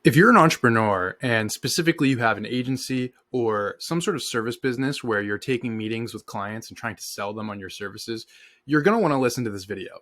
If you're an entrepreneur and specifically you have an agency or some sort of service business where you're taking meetings with clients and trying to sell them on your services, you're going to want to listen to this video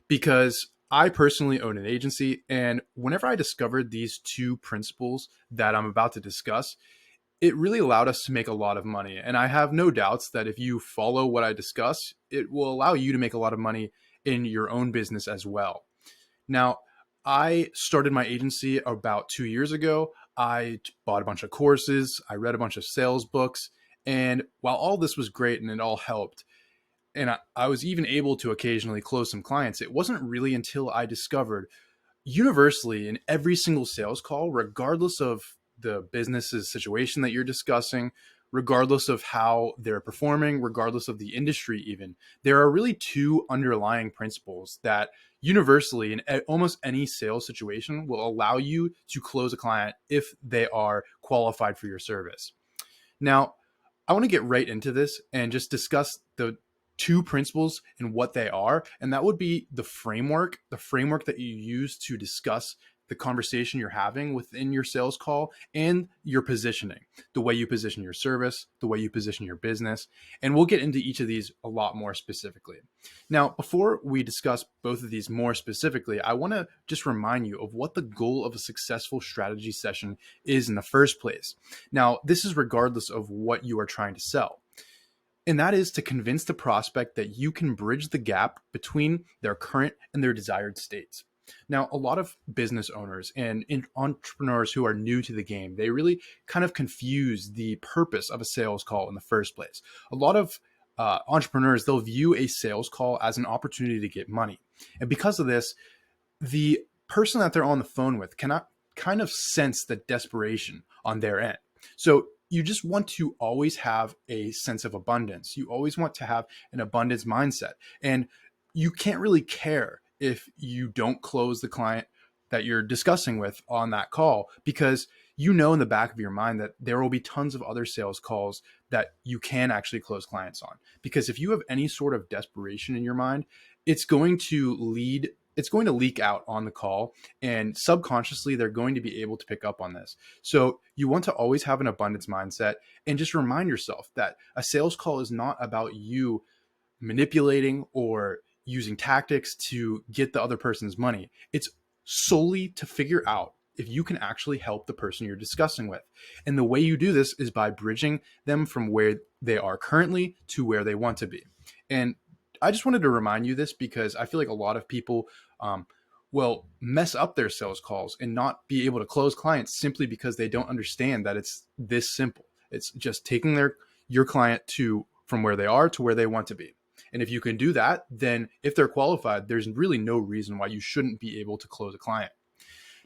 because I personally own an agency. And whenever I discovered these two principles that I'm about to discuss, it really allowed us to make a lot of money. And I have no doubts that if you follow what I discuss, it will allow you to make a lot of money in your own business as well. Now, I started my agency about 2 years ago. I bought a bunch of courses, I read a bunch of sales books, and while all this was great and it all helped, and I was even able to occasionally close some clients, it wasn't really until I discovered universally in every single sales call, regardless of the business's situation that you're discussing, regardless of how they're performing, regardless of the industry, even, there are really two underlying principles that universally in almost any sales situation will allow you to close a client if they are qualified for your service. Now, I want to get right into this and just discuss the two principles and what they are. And that would be the framework that you use to discuss the conversation you're having within your sales call, and your positioning, the way you position your service, the way you position your business. And we'll get into each of these a lot more specifically. Now, before we discuss both of these more specifically, I want to just remind you of what the goal of a successful strategy session is in the first place. Now, this is regardless of what you are trying to sell. And that is to convince the prospect that you can bridge the gap between their current and their desired states. Now, a lot of business owners and entrepreneurs who are new to the game, they really kind of confuse the purpose of a sales call in the first place. A lot of entrepreneurs, they'll view a sales call as an opportunity to get money. And because of this, the person that they're on the phone with cannot kind of sense the desperation on their end. So you just want to always have a sense of abundance. You always want to have an abundance mindset. And you can't really care if you don't close the client that you're discussing with on that call, because you know in the back of your mind that there will be tons of other sales calls that you can actually close clients on. Because if you have any sort of desperation in your mind, it's going to leak out on the call, and subconsciously they're going to be able to pick up on this. So you want to always have an abundance mindset, and just remind yourself that a sales call is not about you manipulating or using tactics to get the other person's money. It's solely to figure out if you can actually help the person you're discussing with. And the way you do this is by bridging them from where they are currently to where they want to be. And I just wanted to remind you this because I feel like a lot of people will mess up their sales calls and not be able to close clients simply because they don't understand that it's this simple. It's just taking your client from where they are to where they want to be. And if you can do that, then if they're qualified, there's really no reason why you shouldn't be able to close a client.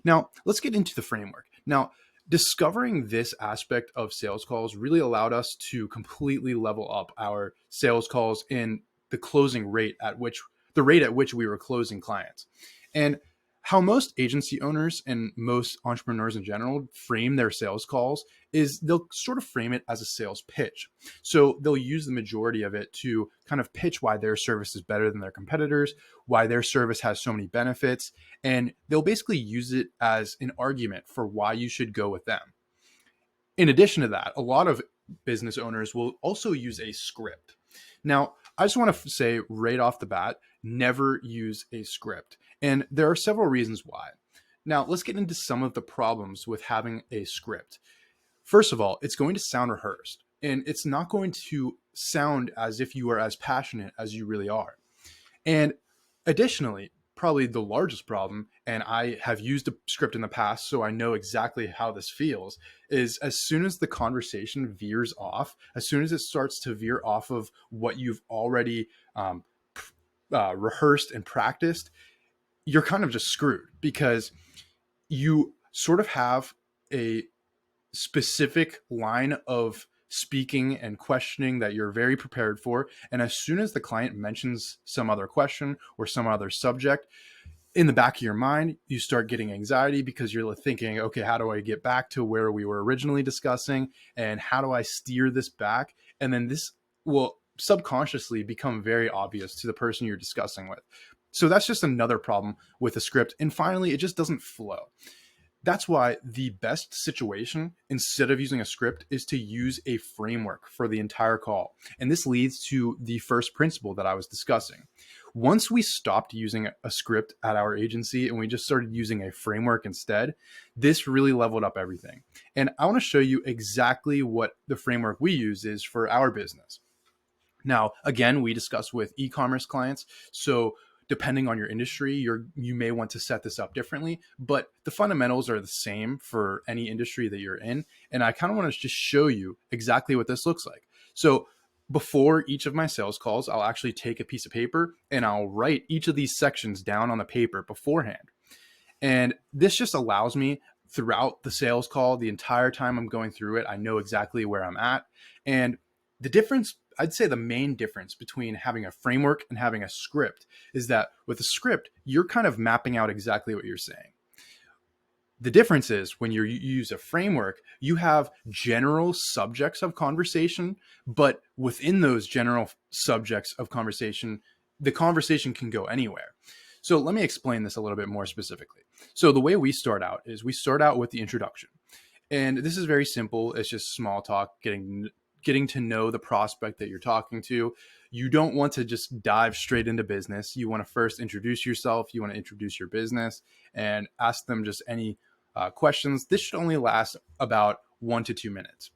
Now, let's get into the framework. Now, discovering this aspect of sales calls really allowed us to completely level up our sales calls and the rate at which we were closing clients. And how most agency owners and most entrepreneurs in general frame their sales calls is they'll sort of frame it as a sales pitch. So they'll use the majority of it to kind of pitch why their service is better than their competitors, why their service has so many benefits, and they'll basically use it as an argument for why you should go with them. In addition to that, a lot of business owners will also use a script. Now, I just want to say right off the bat, never use a script. And there are several reasons why. Now, let's get into some of the problems with having a script. First of all, it's going to sound rehearsed, and it's not going to sound as if you are as passionate as you really are. And additionally, probably the largest problem, and I have used a script in the past, so I know exactly how this feels, is as soon as the conversation veers off, as soon as it starts to veer off of what you've already rehearsed and practiced, you're kind of just screwed, because you sort of have a specific line of speaking and questioning that you're very prepared for. And as soon as the client mentions some other question or some other subject, in the back of your mind, you start getting anxiety because you're thinking, okay, how do I get back to where we were originally discussing? And how do I steer this back? And then this will subconsciously become very obvious to the person you're discussing with. So that's just another problem with the script. And finally, it just doesn't flow. That's why the best situation, instead of using a script, is to use a framework for the entire call. And this leads to the first principle that I was discussing. Once we stopped using a script at our agency and we just started using a framework instead, this really leveled up everything. And I want to show you exactly what the framework we use is for our business. Now, again, we discuss with e-commerce clients. So depending on your industry, you may want to set this up differently, but the fundamentals are the same for any industry that you're in. And I kind of want to just show you exactly what this looks like. So before each of my sales calls, I'll actually take a piece of paper and I'll write each of these sections down on the paper beforehand. And this just allows me throughout the sales call, the entire time I'm going through it, I know exactly where I'm at. And the difference, I'd say the main difference between having a framework and having a script is that with a script, you're kind of mapping out exactly what you're saying. The difference is when you use a framework, you have general subjects of conversation, but within those general subjects of conversation, the conversation can go anywhere. So let me explain this a little bit more specifically. So the way we start out is we start out with the introduction. And this is very simple. It's just small talk, getting to know the prospect that you're talking to. You don't want to just dive straight into business. You want to first introduce yourself. You want to introduce your business and ask them just any questions. This should only last about 1 to 2 minutes.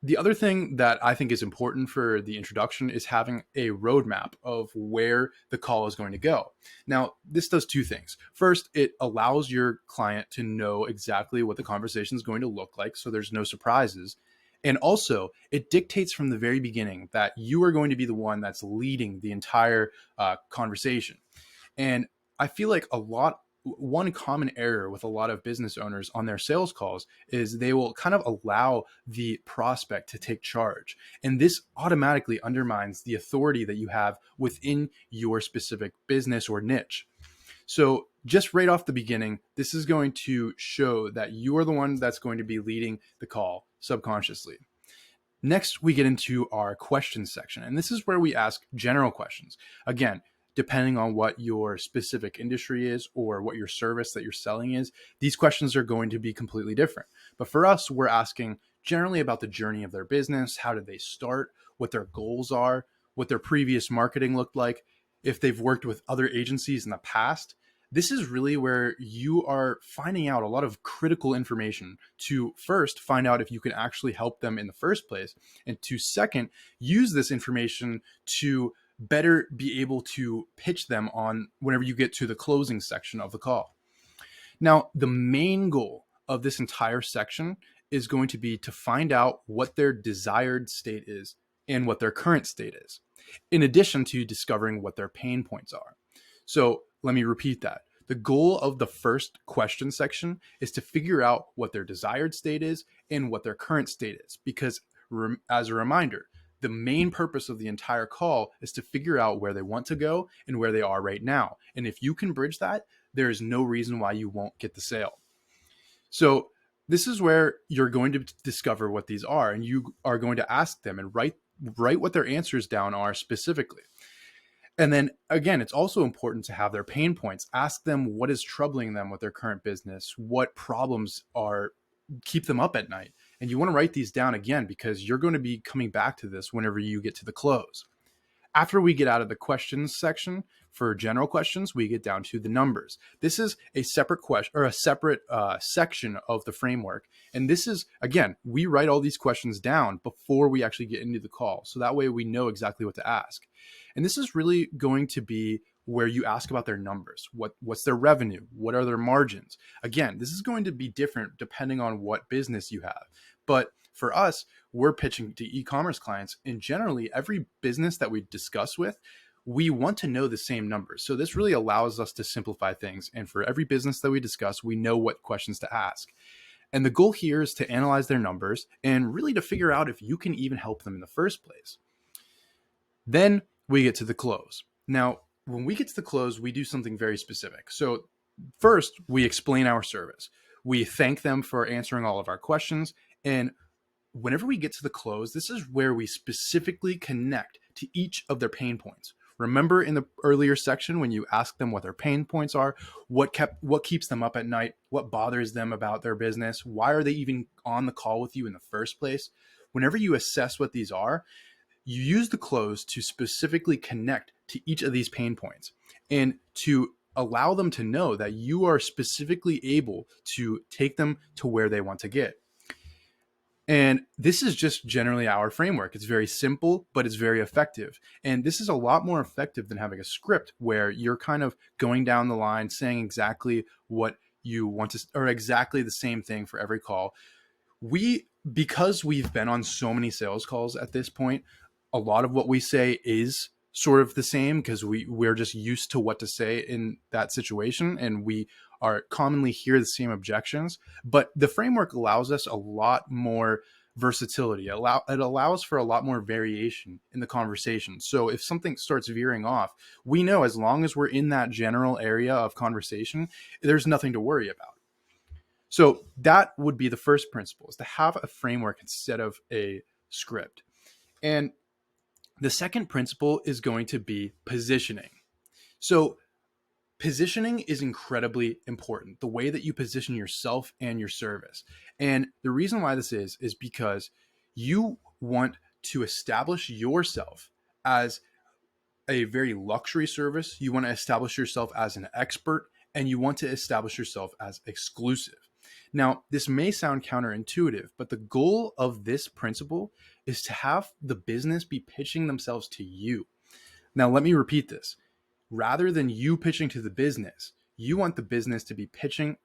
The other thing that I think is important for the introduction is having a roadmap of where the call is going to go. Now, this does two things. First, it allows your client to know exactly what the conversation is going to look like, so there's no surprises. And also, it dictates from the very beginning that you are going to be the one that's leading the entire conversation. And I feel like one common error with a lot of business owners on their sales calls is they will kind of allow the prospect to take charge. And this automatically undermines the authority that you have within your specific business or niche. So just right off the beginning, this is going to show that you are the one that's going to be leading the call subconsciously. Next, we get into our questions section. And this is where we ask general questions. Again, depending on what your specific industry is or what your service that you're selling is, these questions are going to be completely different. But for us, we're asking generally about the journey of their business. How did they start? What their goals are? What their previous marketing looked like? If they've worked with other agencies in the past. This is really where you are finding out a lot of critical information to first find out if you can actually help them in the first place. And to second, use this information to better be able to pitch them on whenever you get to the closing section of the call. Now, the main goal of this entire section is going to be to find out what their desired state is and what their current state is, in addition to discovering what their pain points are. So let me repeat that. The goal of the first question section is to figure out what their desired state is and what their current state is. Because as a reminder, the main purpose of the entire call is to figure out where they want to go and where they are right now. And if you can bridge that, there is no reason why you won't get the sale. So this is where you're going to discover what these are, and you are going to ask them and write what their answers down are specifically. And then again, it's also important to have their pain points. Ask them what is troubling them with their current business, what problems keep them up at night. And you want to write these down again because you're going to be coming back to this whenever you get to the close. After we get out of the questions section for general questions, we get down to the numbers. This is a separate question or a separate section of the framework. And this is, again, we write all these questions down before we actually get into the call. So that way we know exactly what to ask. And this is really going to be where you ask about their numbers. What's their revenue? What are their margins? Again, this is going to be different depending on what business you have. But for us, we're pitching to e-commerce clients, and generally every business that we discuss with, we want to know the same numbers. So this really allows us to simplify things. And for every business that we discuss, we know what questions to ask. And the goal here is to analyze their numbers and really to figure out if you can even help them in the first place. Then we get to the close. Now, when we get to the close, we do something very specific. So first, we explain our service. We thank them for answering all of our questions. And whenever we get to the close, this is where we specifically connect to each of their pain points. Remember in the earlier section when you ask them what their pain points are, what keeps them up at night, what bothers them about their business, why are they even on the call with you in the first place? Whenever you assess what these are, you use the close to specifically connect to each of these pain points and to allow them to know that you are specifically able to take them to where they want to get. And this is just generally our framework. It's very simple, but it's very effective. And this is a lot more effective than having a script where you're kind of going down the line saying exactly what you want to, or exactly the same thing for every call. Because we've been on so many sales calls at this point, a lot of what we say is sort of the same because we're just used to what to say in that situation, and we are commonly hear the same objections. But the framework allows us a lot more versatility. It allows for a lot more variation in the conversation. So if something starts veering off, we know as long as we're in that general area of conversation, there's nothing to worry about. So that would be the first principle, is to have a framework instead of a script. And the second principle is going to be positioning. So positioning is incredibly important, the way that you position yourself and your service. And the reason why this is because you want to establish yourself as a very luxury service. You want to establish yourself as an expert, and you want to establish yourself as exclusive. Now, this may sound counterintuitive, but the goal of this principle is to have the business be pitching themselves to you. Now, let me repeat this. Rather than you pitching to the business, you want the business to be pitching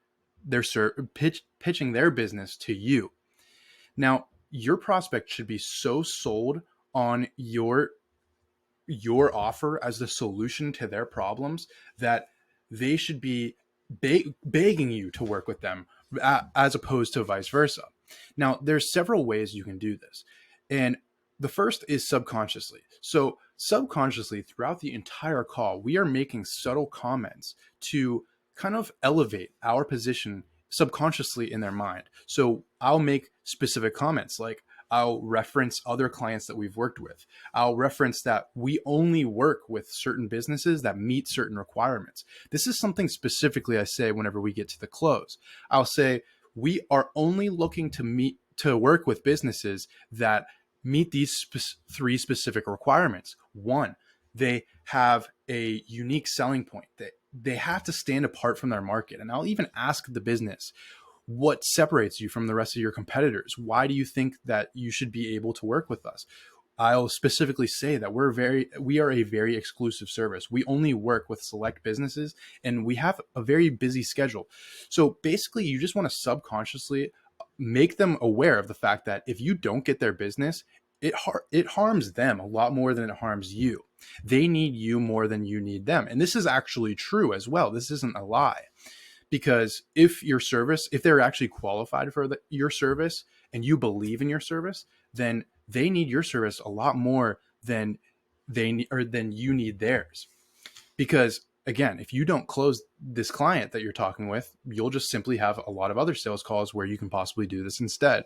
their business to you. Now, your prospect should be so sold on your offer as the solution to their problems that they should be begging you to work with them, as opposed to vice versa. Now, there's several ways you can do this. And the first is subconsciously. So subconsciously, throughout the entire call, we are making subtle comments to kind of elevate our position subconsciously in their mind. So I'll make specific comments like, I'll reference other clients that we've worked with. I'll reference that we only work with certain businesses that meet certain requirements. This is something specifically I say whenever we get to the close. I'll say, we are only looking to work with businesses that meet these three specific requirements. One, they have a unique selling point. They have to stand apart from their market. And I'll even ask the business, what separates you from the rest of your competitors? Why do you think that you should be able to work with us? I'll specifically say that we are a very exclusive service. We only work with select businesses, and we have a very busy schedule. So basically, you just want to subconsciously make them aware of the fact that if you don't get their business, it harms them a lot more than it harms you. They need you more than you need them. And this is actually true as well. This isn't a lie. Because if they're actually qualified for your service and you believe in your service, then they need your service a lot more than than you need theirs. Because again, if you don't close this client that you're talking with, you'll just simply have a lot of other sales calls where you can possibly do this instead.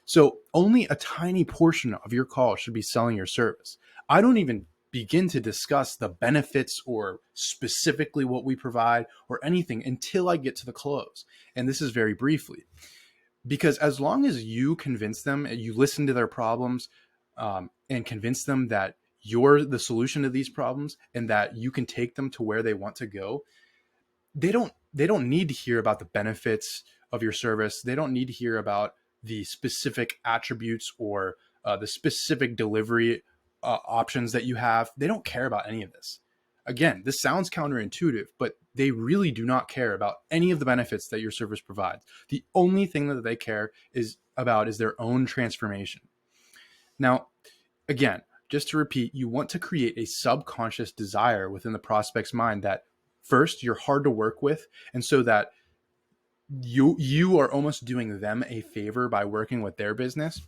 So only a tiny portion of your call should be selling your service. I don't even begin to discuss the benefits or specifically what we provide or anything until I get to the close. And this is very briefly, because as long as you convince them and you listen to their problems and convince them that you're the solution to these problems and that you can take them to where they want to go, they don't need to hear about the benefits of your service. They don't need to hear about the specific attributes or the specific delivery options that you have. They don't care about any of this. Again, this sounds counterintuitive, but they really do not care about any of the benefits that your service provides. The only thing that they care is their own transformation. Now, again, just to repeat, you want to create a subconscious desire within the prospect's mind that first, you're hard to work with, and so that you are almost doing them a favor by working with their business.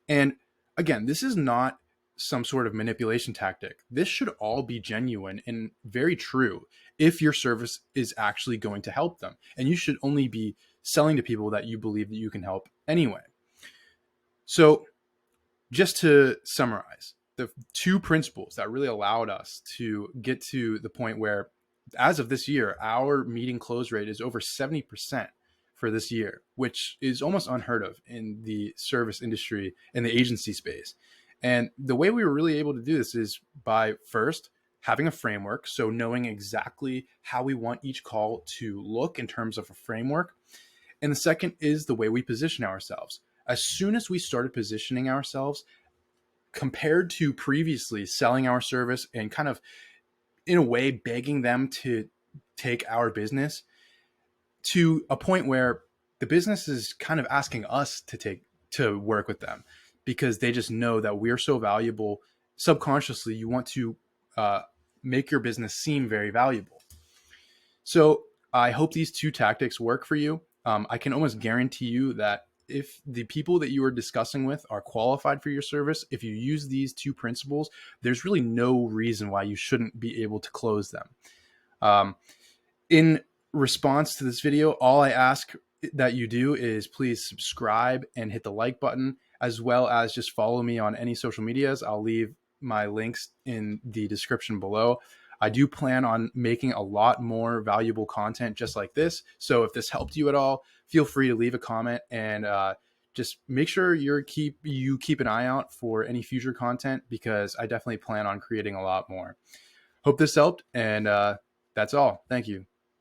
And again, this is not some sort of manipulation tactic. This should all be genuine and very true if your service is actually going to help them. And you should only be selling to people that you believe that you can help anyway. So just to summarize, the two principles that really allowed us to get to the point where, as of this year, our meeting close rate is over 70% for this year, which is almost unheard of in the service industry, in the agency space. And the way we were really able to do this is by first having a framework. So knowing exactly how we want each call to look in terms of a framework. And the second is the way we position ourselves. As soon as we started positioning ourselves, compared to previously selling our service and kind of in a way begging them to take our business, to a point where the business is kind of asking us to work with them because they just know that we're so valuable. Subconsciously, you want to make your business seem very valuable. So I hope these two tactics work for you. I can almost guarantee you that if the people that you are discussing with are qualified for your service, if you use these two principles, there's really no reason why you shouldn't be able to close them. In response to this video, all I ask that you do is please subscribe and hit the like button, as well as just follow me on any social medias. I'll leave my links in the description below. I do plan on making a lot more valuable content just like this. So if this helped you at all, feel free to leave a comment and just make sure you keep an eye out for any future content, because I definitely plan on creating a lot more. Hope this helped, and that's all. Thank you.